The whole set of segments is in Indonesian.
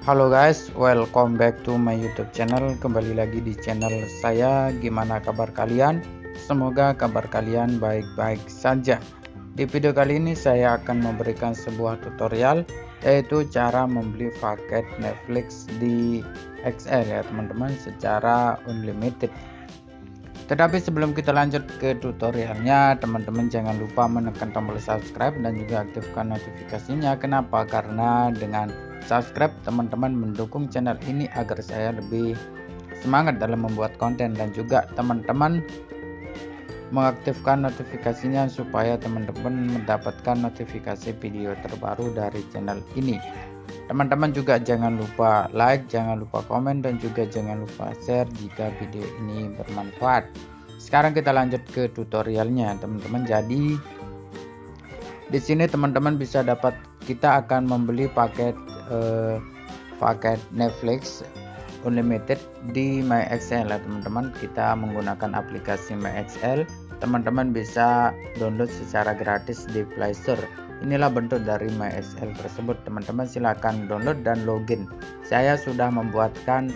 Halo guys, welcome back to my YouTube channel. Kembali lagi di channel saya. Gimana kabar kalian? Semoga kabar kalian baik-baik saja. Di video kali ini saya akan memberikan sebuah tutorial, yaitu cara membeli paket Netflix di XL ya teman-teman, secara unlimited. Tetapi sebelum kita lanjut ke tutorialnya, teman-teman jangan lupa menekan tombol subscribe dan juga aktifkan notifikasinya. Kenapa? Karena dengan subscribe teman-teman mendukung channel ini agar saya lebih semangat dalam membuat konten, dan juga teman-teman mengaktifkan notifikasinya supaya teman-teman mendapatkan notifikasi video terbaru dari channel ini. Teman-teman juga jangan lupa like, jangan lupa komen, dan juga jangan lupa share jika video ini bermanfaat. Sekarang kita lanjut ke tutorialnya teman-teman. Jadi di sini teman-teman bisa dapat, kita akan membeli paket Netflix unlimited di MyXL ya teman-teman. Kita menggunakan aplikasi MyXL. Teman-teman bisa download secara gratis di Play Store. Inilah bentuk dari MyXL tersebut. Teman-teman silakan download dan login. Saya sudah membuatkan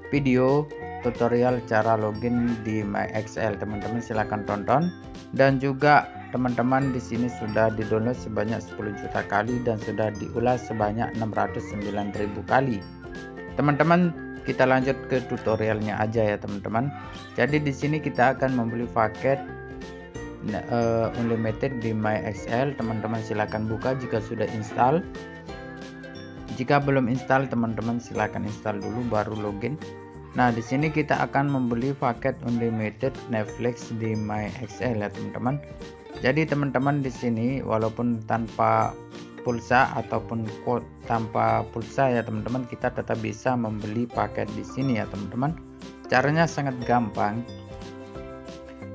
video tutorial cara login di MyXL. Teman-teman silakan tonton, dan juga teman-teman di sini sudah di-download sebanyak 10 juta kali dan sudah diulas sebanyak 609.000 kali. Teman-teman, kita lanjut ke tutorialnya aja ya teman-teman. Jadi di sini kita akan membeli paket unlimited di MyXL. Teman-teman silakan buka jika sudah install. Jika belum install, teman-teman silakan install dulu baru login. Nah, di sini kita akan membeli paket unlimited Netflix di MyXL ya teman-teman. Jadi teman-teman di sini walaupun tanpa pulsa ataupun tanpa pulsa ya teman-teman, kita tetap bisa membeli paket di sini ya teman-teman. Caranya sangat gampang.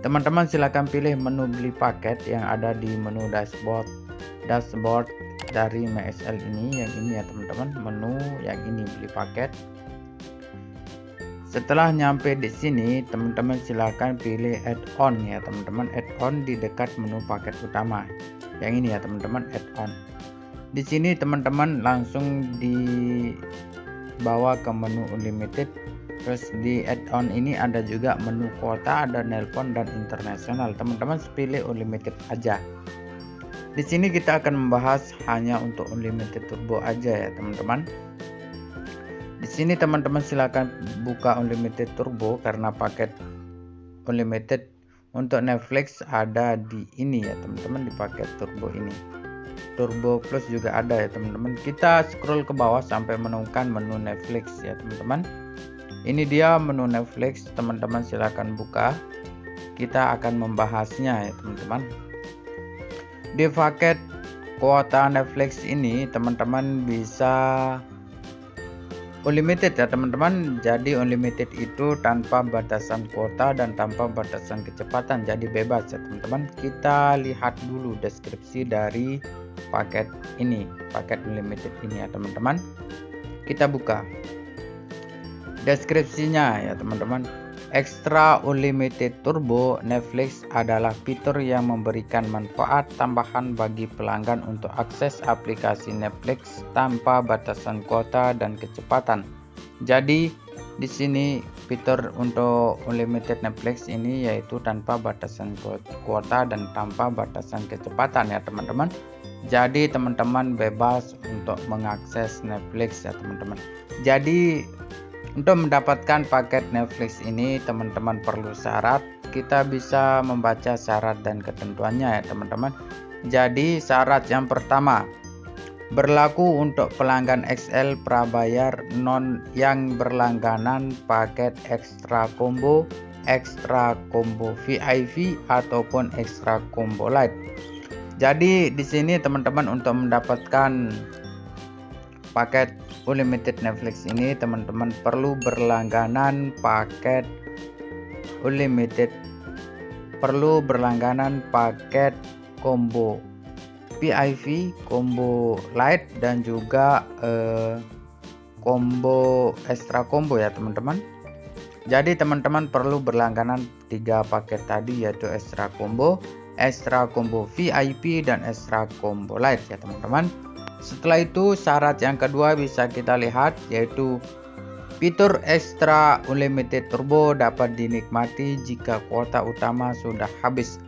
Teman-teman silakan pilih menu beli paket yang ada di menu dashboard dari MyXL ini, yang ini ya teman-teman, menu yang ini beli paket. Setelah nyampe di sini, teman-teman silakan pilih add-on ya teman-teman, add-on di dekat menu paket utama. Yang ini ya teman-teman, add-on. Di sini teman-teman langsung dibawa ke menu unlimited. Terus di add-on ini ada juga menu kuota, ada nelpon dan internasional. Teman-teman pilih unlimited aja. Di sini kita akan membahas hanya untuk unlimited turbo aja ya teman-teman. Di sini teman-teman silakan buka unlimited turbo karena paket unlimited untuk Netflix ada di ini ya teman-teman, di paket turbo ini. Turbo plus juga ada ya teman-teman. Kita scroll ke bawah sampai menemukan menu Netflix ya teman-teman. Ini dia menu Netflix, teman-teman silakan buka. Kita akan membahasnya ya teman-teman. Di paket kuota Netflix ini teman-teman bisa unlimited ya teman-teman. Jadi unlimited itu tanpa batasan kuota dan tanpa batasan kecepatan, jadi bebas ya teman-teman. Kita lihat dulu deskripsi dari paket ini, paket unlimited ini ya teman-teman. Kita buka deskripsinya ya teman-teman. Extra Unlimited Turbo Netflix adalah fitur yang memberikan manfaat tambahan bagi pelanggan untuk akses aplikasi Netflix tanpa batasan kuota dan kecepatan. Jadi di sini fitur untuk unlimited Netflix ini yaitu tanpa batasan kuota dan tanpa batasan kecepatan ya teman-teman. Jadi teman-teman bebas untuk mengakses Netflix ya teman-teman. Jadi untuk mendapatkan paket Netflix ini teman-teman perlu syarat. Kita bisa membaca syarat dan ketentuannya ya teman-teman. Jadi syarat yang pertama, berlaku untuk pelanggan XL prabayar non yang berlangganan paket extra combo VIP ataupun extra combo light. Jadi di sini teman-teman untuk mendapatkan paket unlimited Netflix ini teman-teman perlu berlangganan paket unlimited, perlu berlangganan paket combo VIP, combo light, dan juga combo extra combo ya teman-teman. Jadi teman-teman perlu berlangganan 3 paket tadi, yaitu extra combo VIP, dan extra combo light ya teman-teman. Setelah itu syarat yang kedua bisa kita lihat, yaitu fitur Extra Unlimited Turbo dapat dinikmati jika kuota utama sudah habis.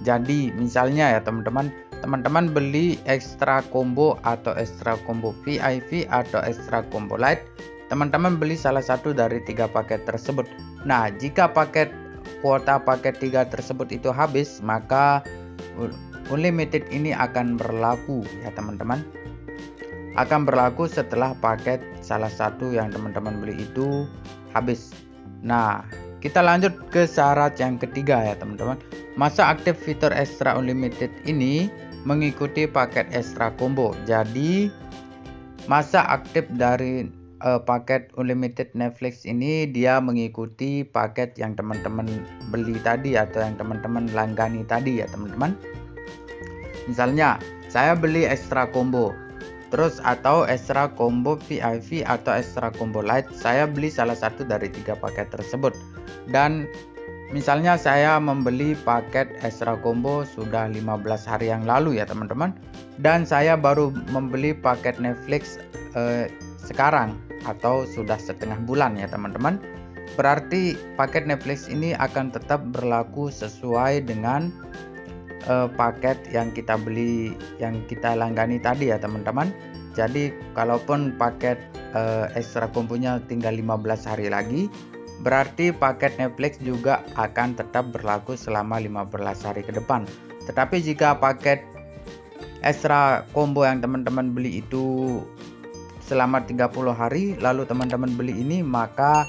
Jadi misalnya ya teman-teman beli Extra Combo atau Extra Combo VIP atau Extra Combo Lite, teman-teman beli salah satu dari 3 paket tersebut. Nah, jika kuota paket 3 tersebut itu habis, maka Unlimited ini akan berlaku ya teman-teman. Akan berlaku setelah paket salah satu yang teman-teman beli itu habis. Nah, kita lanjut ke syarat yang ketiga ya teman-teman. Masa aktif fitur Extra Unlimited ini mengikuti paket Extra Combo. Jadi masa aktif dari paket Unlimited Netflix ini dia mengikuti paket yang teman-teman beli tadi atau yang teman-teman langgani tadi ya teman-teman. Misalnya saya beli Extra Combo, terus atau Extra Combo VIP atau Extra Combo Lite, saya beli salah satu dari 3 paket tersebut. Dan misalnya saya membeli paket Extra Combo sudah 15 hari yang lalu ya teman-teman, dan saya baru membeli paket Netflix sekarang atau sudah setengah bulan ya teman-teman. Berarti paket Netflix ini akan tetap berlaku sesuai dengan paket yang kita beli, yang kita langgani tadi ya teman-teman. Jadi kalaupun paket Extra Combo-nya tinggal 15 hari lagi, berarti paket Netflix juga akan tetap berlaku selama 15 hari ke depan. Tetapi jika paket Extra Combo yang teman-teman beli itu selama 30 hari lalu teman-teman beli ini, maka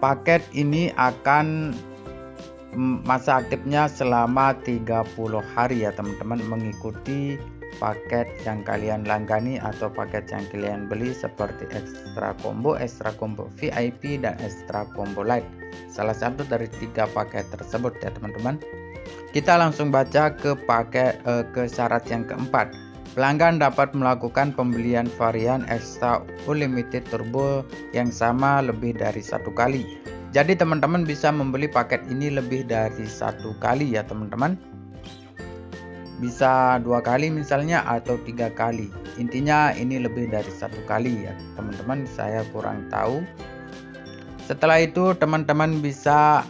paket ini akan masa aktifnya selama 30 hari ya teman-teman, mengikuti paket yang kalian langgani atau paket yang kalian beli seperti Extra Combo VIP dan Extra Combo Lite, salah satu dari 3 paket tersebut ya teman-teman. Kita langsung baca ke syarat yang keempat. Pelanggan dapat melakukan pembelian varian Extra Unlimited Turbo yang sama lebih dari 1 kali. Jadi teman-teman bisa membeli paket ini lebih dari 1 kali ya teman-teman. Bisa 2 kali misalnya atau 3 kali. Intinya ini lebih dari 1 kali ya teman-teman, saya kurang tahu. Setelah itu teman-teman bisa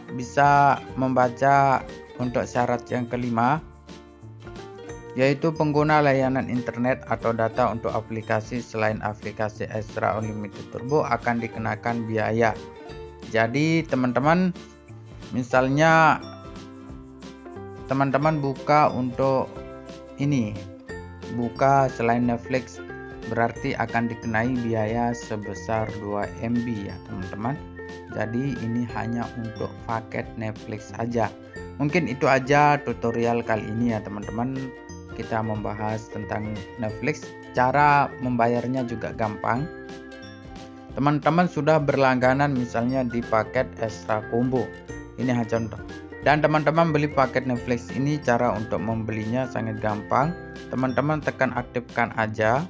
membaca untuk syarat yang kelima, yaitu pengguna layanan internet atau data untuk aplikasi selain aplikasi Extra Unlimited Turbo akan dikenakan biaya. Jadi teman-teman, misalnya teman-teman buka untuk ini, buka selain Netflix, berarti akan dikenai biaya sebesar 2 MB ya teman-teman. Jadi ini hanya untuk paket Netflix saja. Mungkin itu aja tutorial kali ini ya teman-teman. Kita membahas tentang Netflix, cara membayarnya juga gampang. Teman-teman sudah berlangganan misalnya di paket Extra Combo, ini hanya contoh. Dan teman-teman beli paket Netflix ini, cara untuk membelinya sangat gampang. Teman-teman tekan aktifkan aja.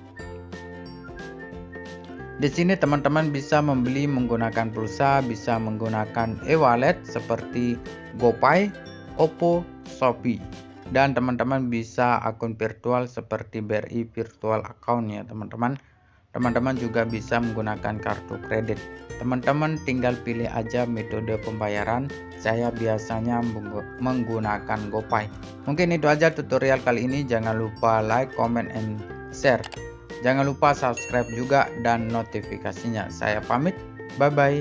Di sini teman-teman bisa membeli menggunakan pulsa, bisa menggunakan e-wallet seperti GoPay, Oppo, Shopee. Dan teman-teman bisa akun virtual seperti BRI virtual account ya teman-teman. Teman-teman juga bisa menggunakan kartu kredit. Teman-teman tinggal pilih aja metode pembayaran. Saya biasanya menggunakan GoPay. Mungkin itu aja tutorial kali ini. Jangan lupa like, comment, and share. Jangan lupa subscribe juga dan notifikasinya. Saya pamit. Bye bye.